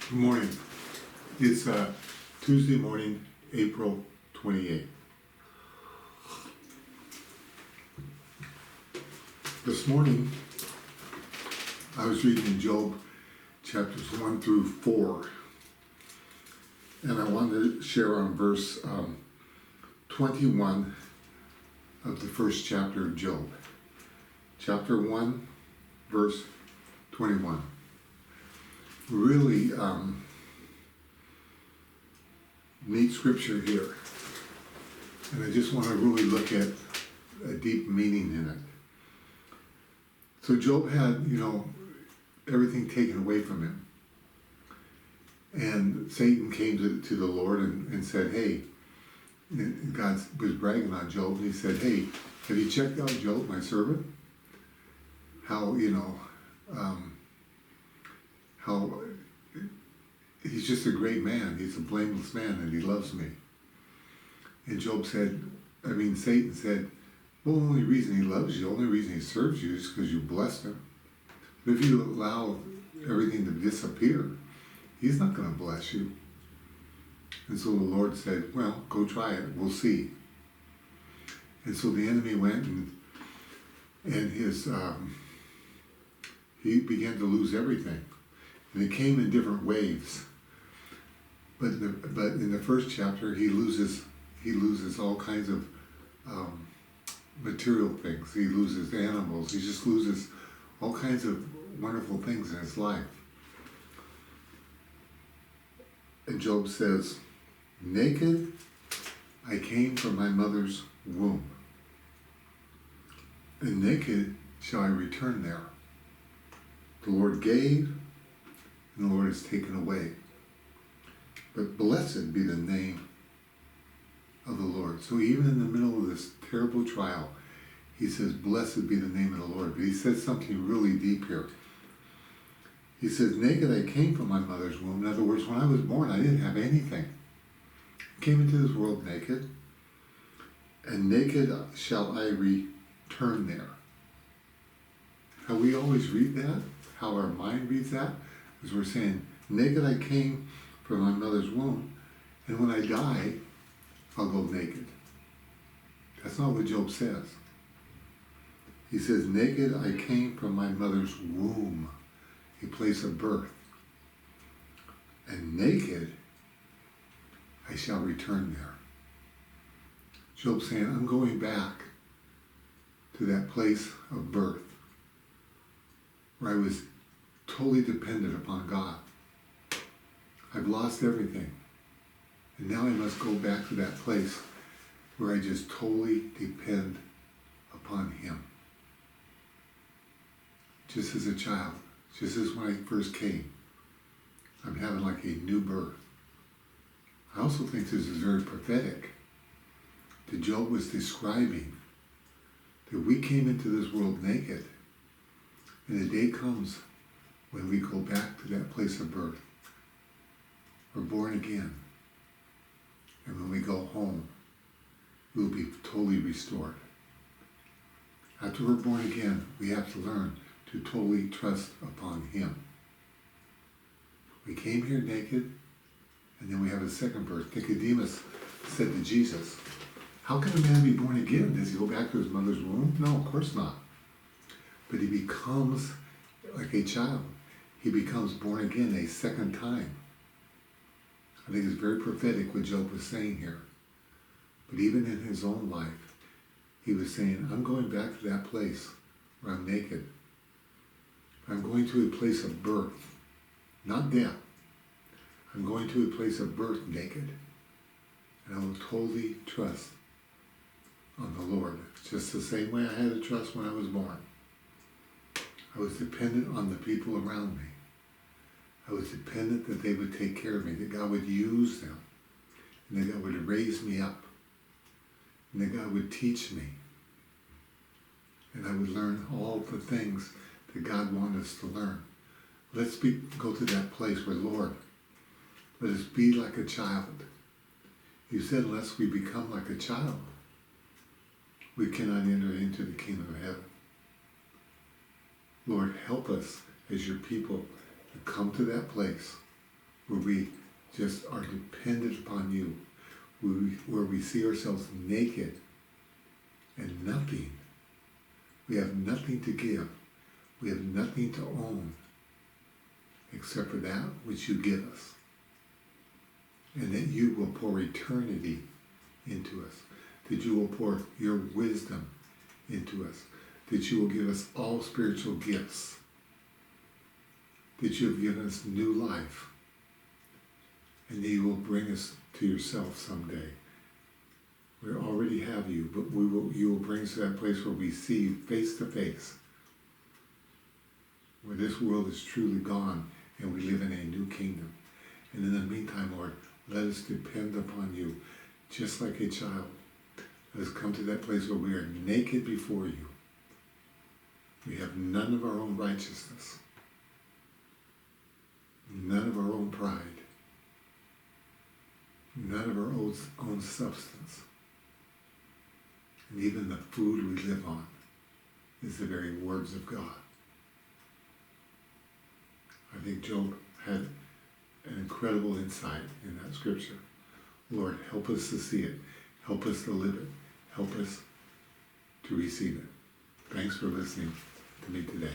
Good morning. It's Tuesday morning, April 28th. This morning, I was reading in Job chapters 1 through 4, and I wanted to share on verse 21 of the first chapter of Job. Chapter 1, verse 21. Really neat scripture here, and I just want to really look at a deep meaning in it. So Job had, everything taken away from him, and Satan came to the Lord and said, "Hey," and God was bragging on Job, and he said, "Hey, have you checked out Job, my servant? How how he's just a great man. He's a blameless man, and he loves me." And Satan said, "Well, the only reason he loves you, the only reason he serves you is because you blessed him. But if you allow everything to disappear, he's not going to bless you." And so the Lord said, "Well, go try it. We'll see." And so the enemy went and he began to lose everything. And it came in different waves. But in the first chapter, he loses all kinds of material things. He loses animals. He just loses all kinds of wonderful things in his life. And Job says, "Naked I came from my mother's womb, and naked shall I return there. The Lord gave, and the Lord has taken away. But blessed be the name of the Lord." So even in the middle of this terrible trial, he says, "Blessed be the name of the Lord." But he says something really deep here. He says, "Naked I came from my mother's womb." In other words, when I was born, I didn't have anything. I came into this world naked, and naked shall I return there. How we always read that, how our mind reads that, is we're saying, naked I came from my mother's womb, and when I die, I'll go naked. That's not what Job says. He says, naked I came from my mother's womb, a place of birth, and naked I shall return there. Job's saying, I'm going back to that place of birth, where I was totally dependent upon God. I've lost everything. And now I must go back to that place where I just totally depend upon Him. Just as a child, just as when I first came, I'm having like a new birth. I also think this is very prophetic. That Job was describing that we came into this world naked, and the day comes when we go back to that place of birth. We're born again. And when we go home, we'll be totally restored. After we're born again, we have to learn to totally trust upon Him. We came here naked, and then we have a second birth. Nicodemus said to Jesus, "How can a man be born again? Does he go back to his mother's womb?" No, of course not. But he becomes like a child. He becomes born again a second time. I think it's very prophetic what Job was saying here. But even in his own life, he was saying, I'm going back to that place where I'm naked. I'm going to a place of birth, not death. I'm going to a place of birth naked. And I will totally trust on the Lord. Just the same way I had to trust when I was born. I was dependent on the people around me. I was dependent that they would take care of me, that God would use them, and that God would raise me up, and that God would teach me, and I would learn all the things that God wanted us to learn. Let's go to that place where, Lord, let us be like a child. You said unless we become like a child, we cannot enter into the kingdom of heaven. Lord, help us as your people to come to that place where we just are dependent upon you, where we see ourselves naked and nothing. We have nothing to give. We have nothing to own except for that which you give us. And that you will pour eternity into us. That you will pour your wisdom into us. That you will give us all spiritual gifts. That you have given us new life. And that you will bring us to yourself someday. We already have you, but you will bring us to that place where we see you face to face. Where this world is truly gone and we live in a new kingdom. And in the meantime, Lord, let us depend upon you just like a child. Let us come to that place where we are naked before you. We have none of our own righteousness. None of our own pride. None of our own substance. And even the food we live on is the very words of God. I think Job had an incredible insight in that scripture. Lord, help us to see it. Help us to live it. Help us to receive it. Thanks for listening to me today.